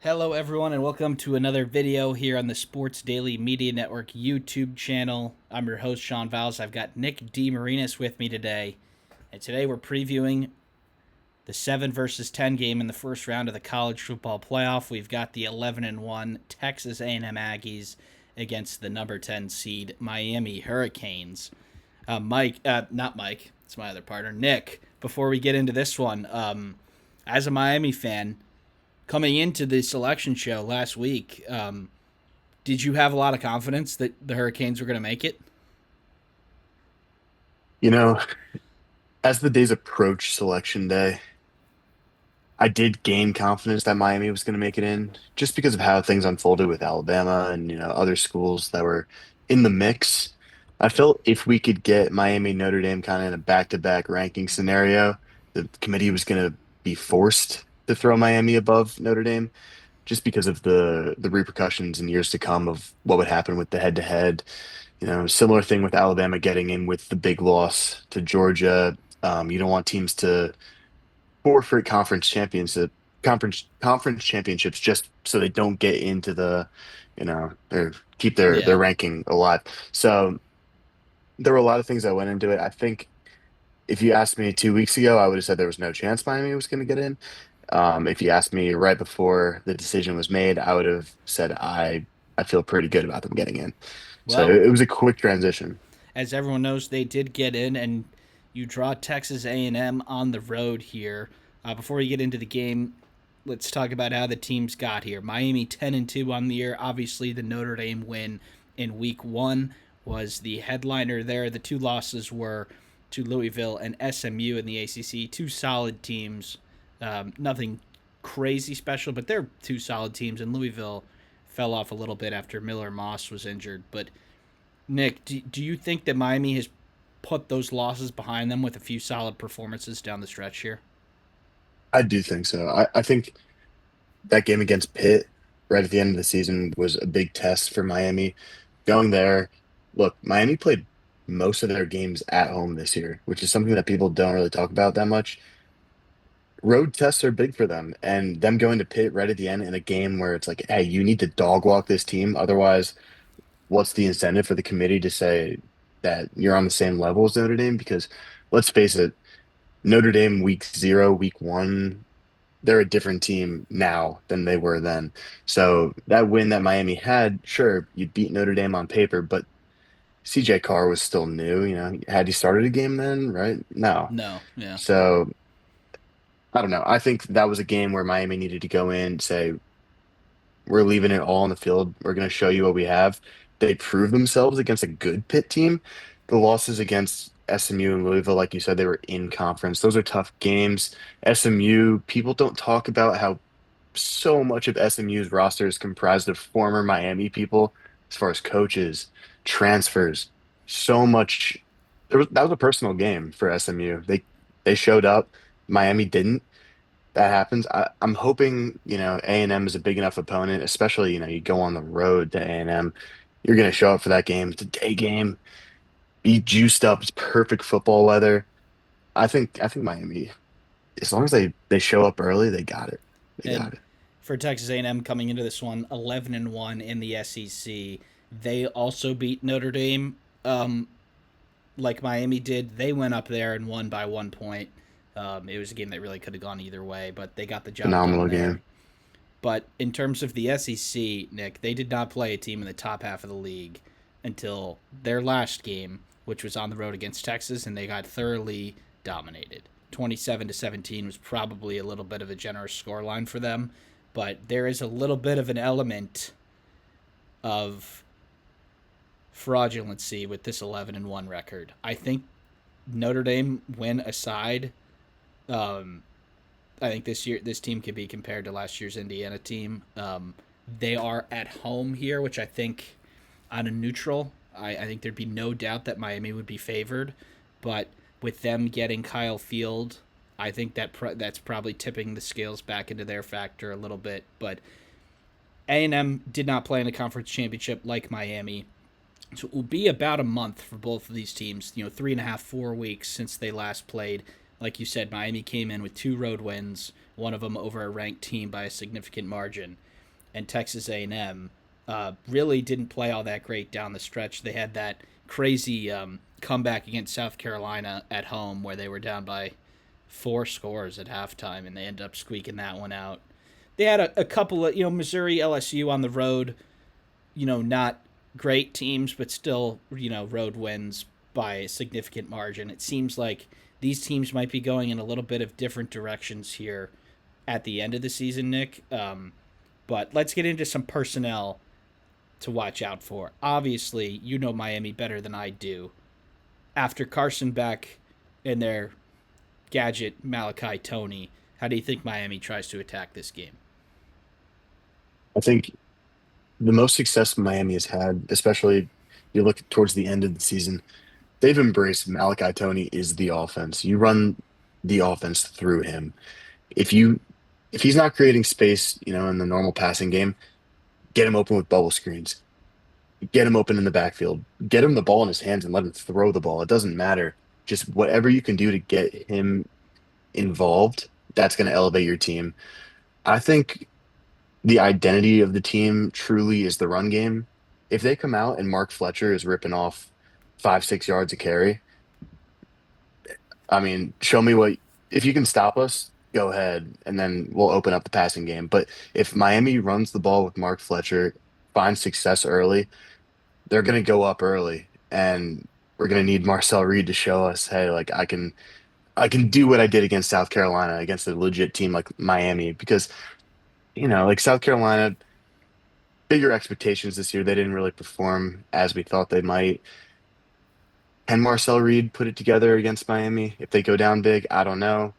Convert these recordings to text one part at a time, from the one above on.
Hello, everyone, and welcome to another video here on the Sports Daily Media Network YouTube channel. I'm your host, Sean Vowells. I've got Nick DeMarinis with me today, and today we're previewing the 7 versus 10 game in the first round of the college football playoff. We've got the 11-1 Texas A&M Aggies against the number 10 seed Miami Hurricanes. Not Mike, it's my other partner, Nick. Before we get into this one, as a Miami fan, coming into the selection show last week, did you have a lot of confidence that the Hurricanes were going to make it? You know, as the days approach selection day, I did gain confidence that Miami was going to make it in just because of how things unfolded with Alabama and, other schools that were in the mix. I felt if we could get Miami Notre Dame kind of in a back-to-back ranking scenario, the committee was going to be forced to throw Miami above Notre Dame just because of the repercussions in years to come of what would happen with the head-to-head. Similar thing with Alabama getting in with the big loss to Georgia. You don't want teams to forfeit conference championships just so they don't get into their keep their Yeah. ranking alive. So there were a lot of things that went into it. I think if you asked me 2 weeks ago, I would have said there was no chance Miami was going to get in. If you asked me right before the decision was made, I would have said I feel pretty good about them getting in. So Well, it was a quick transition. as everyone knows, they did get in, and you draw Texas A&M on the road here. Before we get into the game, let's talk about how the teams got here. Miami 10-2 on the year. Obviously, the Notre Dame win in Week 1 was the headliner there. The two losses were to Louisville and SMU in the ACC. Two solid teams. Nothing crazy special, but they're two solid teams. And Louisville fell off a little bit after Miller Moss was injured. But Nick, do you think that Miami has put those losses behind them with a few solid performances down the stretch here? I do think so. I think that game against Pitt right at the end of the season was a big test for Miami. Going there, look, Miami played most of their games at home this year, which is something that people don't really talk about that much. Road tests are big for them, and them going to Pitt right at the end in a game where it's like, hey, you need to dog walk this team. Otherwise, what's the incentive for the committee to say that you're on the same level as Notre Dame? Because let's face it, Notre Dame week 0, week 1, they're a different team now than they were then. So that win that Miami had, sure, you beat Notre Dame on paper, but CJ Carr was still new. Had he started a game then, right? No. No, yeah. So I don't know. I think that was a game where Miami needed to go in, say, we're leaving it all on the field. We're going to show you what we have. They proved themselves against a good Pitt team. The losses against SMU and Louisville, like you said, they were in conference. Those are tough games. SMU, people don't talk about how so much of SMU's roster is comprised of former Miami people, as far as coaches, transfers. So much. That was a personal game for SMU. They showed up. Miami didn't. That happens. I'm hoping, A&M is a big enough opponent, especially, you go on the road to A&M. You're going to show up for that game. It's a day game. Be juiced up. It's perfect football weather. I think Miami, as long as they show up early, they got it. They And got it. for Texas A&M coming into this one, 11-1 in the SEC. They also beat Notre Dame, like Miami did. They went up there and won by 1 point. It was a game that really could have gone either way, but they got the job done Phenomenal there. game. But in terms of the SEC, Nick, they did not play a team in the top half of the league until their last game, which was on the road against Texas, and they got thoroughly dominated. 27-17 was probably a little bit of a generous scoreline for them, but there is a little bit of an element of fraudulency with this 11-1 record. I think Notre Dame win aside, um, I think this team can be compared to last year's Indiana team. They are at home here, which I think on a neutral, I think there'd be no doubt that Miami would be favored, but with them getting Kyle Field, I think that's probably tipping the scales back into their factor a little bit. But A&M did not play in a conference championship like Miami. So it will be about a month for both of these teams, 3.5, 4 weeks since they last played. Like you said, Miami came in with two road wins, one of them over a ranked team by a significant margin. and Texas A&M really didn't play all that great down the stretch. They had that crazy comeback against South Carolina at home where they were down by 4 scores at halftime, and they ended up squeaking that one out. They had a couple of, Missouri, LSU on the road, not great teams, but still, road wins by a significant margin. It seems like these teams might be going in a little bit of different directions here at the end of the season, Nick. But let's get into some personnel to watch out for. Obviously, you know Miami better than I do. After Carson Beck and their gadget Malachi Tony, how do you think Miami tries to attack this game? I think the most success Miami has had, especially you look towards the end of the season, they've embraced Malachi Tony is the offense. You run the offense through him. If you if he's not creating space, in the normal passing game, get him open with bubble screens. Get him open in the backfield. Get him the ball in his hands and let him throw the ball. It doesn't matter. Just whatever you can do to get him involved, that's going to elevate your team. I think the identity of the team truly is the run game. If they come out and Mark Fletcher is ripping off 5, 6 yards a carry, I mean, show me what, if you can stop us, go ahead, and then we'll open up the passing game. But if Miami runs the ball with Mark Fletcher, finds success early, they're going to go up early, and we're going to need Marcel Reed to show us, hey, like I can do what I did against South Carolina against a legit team like Miami because like South Carolina, bigger expectations this year. They didn't really perform as we thought they might. Can Marcel Reed put it together against Miami if they go down big? I don't know.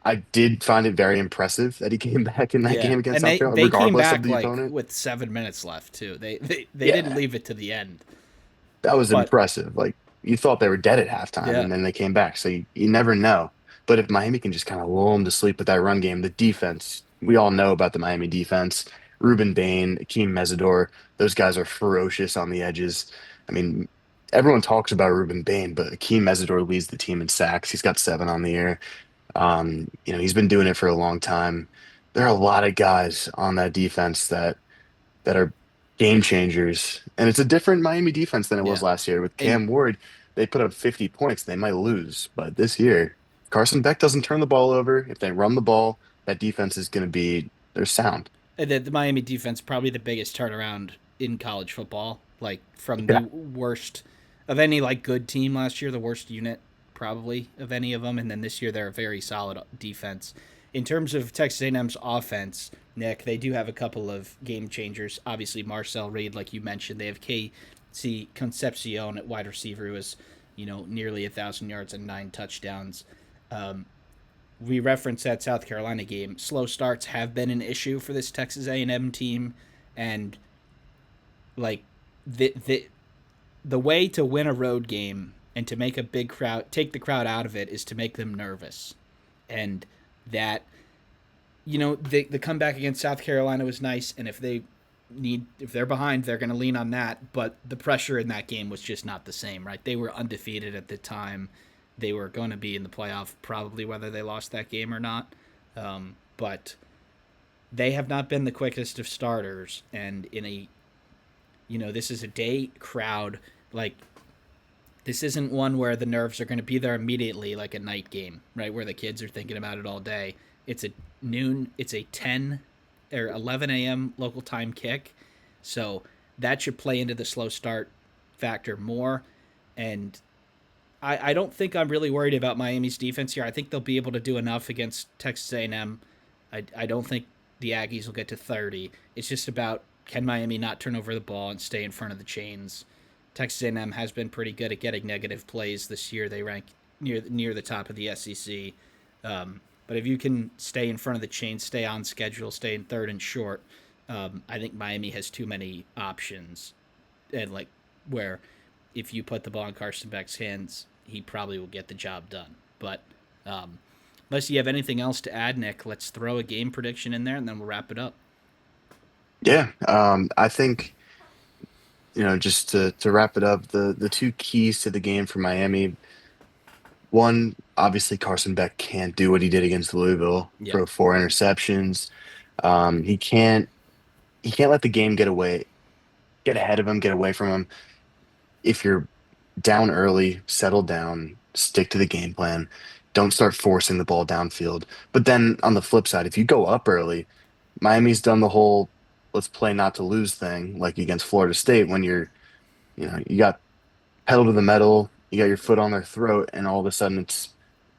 I did find it very impressive that he came back in that Yeah, game against and South they Carolina, they came regardless of back the like opponent. with 7 minutes left too. They didn't Yeah, leave it to the end, that was but impressive. Like you thought they were dead at halftime, yeah, and then they came back. So you never know. But if Miami can just kind of lull them to sleep with that run game, the defense, we all know about the Miami defense. Ruben Bain, Akeem Mesidor, those guys are ferocious on the edges. I mean, everyone talks about Ruben Bain, but Akeem Mesidor leads the team in sacks. He's got 7 on the year. He's been doing it for a long time. There are a lot of guys on that defense that are game changers. And it's a different Miami defense than it was yeah, last year. With and Cam Ward, they put up 50 points. They might lose. But this year, Carson Beck doesn't turn the ball over. If they run the ball, that defense is going to be their sound. the Miami defense probably the biggest turnaround in college football. Like from the Yeah. worst of any like good team last year, the worst unit probably of any of them, and then this year they're a very solid defense. In terms of Texas A&M's offense, Nick, they do have a couple of game changers. Obviously, Marcel Reed, like you mentioned, they have KC Concepcion at wide receiver, who has nearly 1,000 yards and 9 touchdowns. Um, we referenced that South Carolina game. Slow starts have been an issue for this Texas A&M team, and like the way to win a road game and to make a big crowd take the crowd out of it is to make them nervous, and that the comeback against South Carolina was nice, and if they're behind, they're going to lean on that. But the pressure in that game was just not the same, right? They were undefeated at the time. They were going to be in the playoff, probably whether they lost that game or not. But they have not been the quickest of starters, and this is a day crowd. Like this isn't one where the nerves are going to be there immediately, like a night game, right? Where the kids are thinking about it all day. It's a noon. It's a 10 or 11 a.m. local time kick, so that should play into the slow start factor more. And I don't think I'm really worried about Miami's defense here. I think they'll be able to do enough against Texas A&M. I don't think the Aggies will get to 30. It's just about can Miami not turn over the ball and stay in front of the chains. Texas A&M has been pretty good at getting negative plays this year. They rank near the top of the SEC. But if you can stay in front of the chain, stay on schedule, stay in third and short, I think Miami has too many options. And like where if you put the ball in Carson Beck's hands, he probably will get the job done. But unless you have anything else to add, Nick, let's throw a game prediction in there and then we'll wrap it up. Yeah. I think, just to wrap it up, the two keys to the game for Miami. One, obviously Carson Beck can't do what he did against Louisville, Yeah. throw 4 interceptions. He can't. you can't let the game get ahead of him, get away from him. If you're down early, settle down, stick to the game plan. Don't start forcing the ball downfield. But then on the flip side, if you go up early, Miami's done the whole let's play not to lose thing, like against Florida State when you got pedal to the metal, you got your foot on their throat, and all of a sudden it's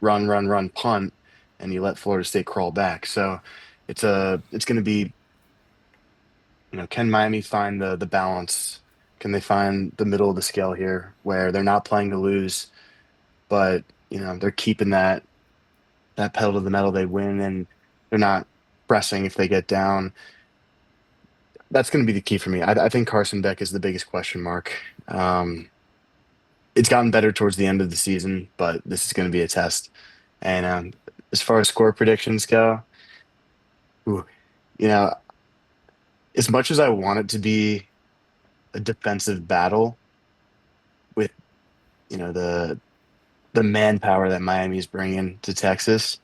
run, run, run, punt, and you let Florida State crawl back. So it's going to be, can Miami find the balance? Can they find the middle of the scale here where they're not playing to lose, but they're keeping that pedal to the metal, they win, and they're not pressing if they get down. That's going to be the key for me. I think Carson Beck is the biggest question mark. It's gotten better towards the end of the season, but this is going to be a test. And as far as score predictions go, ooh, you know, as much as I want it to be a defensive battle with, the manpower that Miami's bringing to Texas,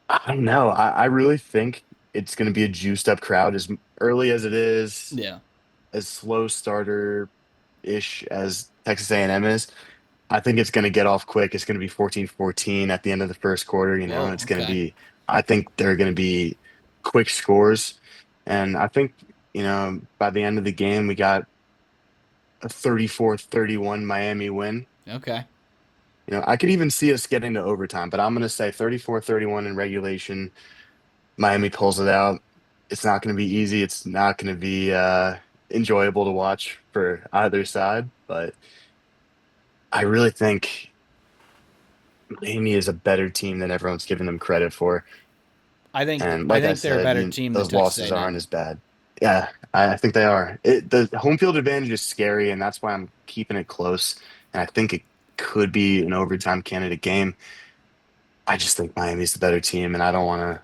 I don't know. I really think it's going to be a juiced up crowd as early as it is, Yeah. as slow starter-ish as Texas A&M is. I think it's going to get off quick. It's going to be 14-14 at the end of the first quarter, and Whoa. it's going to Okay. be, I think they're going to be quick scores. And I think, by the end of the game, we got a 34-31 Miami win. Okay. I could even see us getting to overtime, but I'm going to say 34-31 in regulation. Miami pulls it out. It's not going to be easy. It's not going to be enjoyable to watch for either side, but I really think Miami is a better team than everyone's giving them credit for. And I like I think they're a said, better team than those Texas losses A&M. aren't as bad. Yeah, I think they are. The home field advantage is scary, and that's why I'm keeping it close. And I think it could be an overtime candidate game. I just think Miami's the better team, and I don't want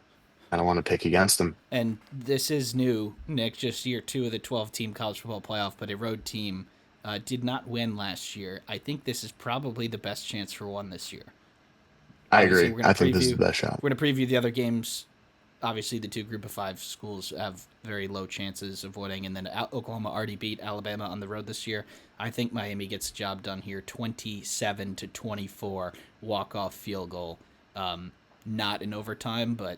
to pick against them. And this is new, Nick. Just year two of the 12-team college football playoff, but a road team did not win last year. I think this is probably the best chance for one this year. I Obviously, agree. I think this is the best shot. we're gonna preview the other games. Obviously, the two Group of Five schools have very low chances of winning, and then Oklahoma already beat Alabama on the road this year. I think Miami gets the job done here, 27-24, walk off field goal. Not in overtime, but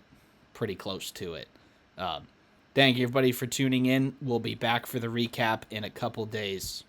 pretty close to it. Um, Thank you, everybody, for tuning in. We'll be back for the recap in a couple days.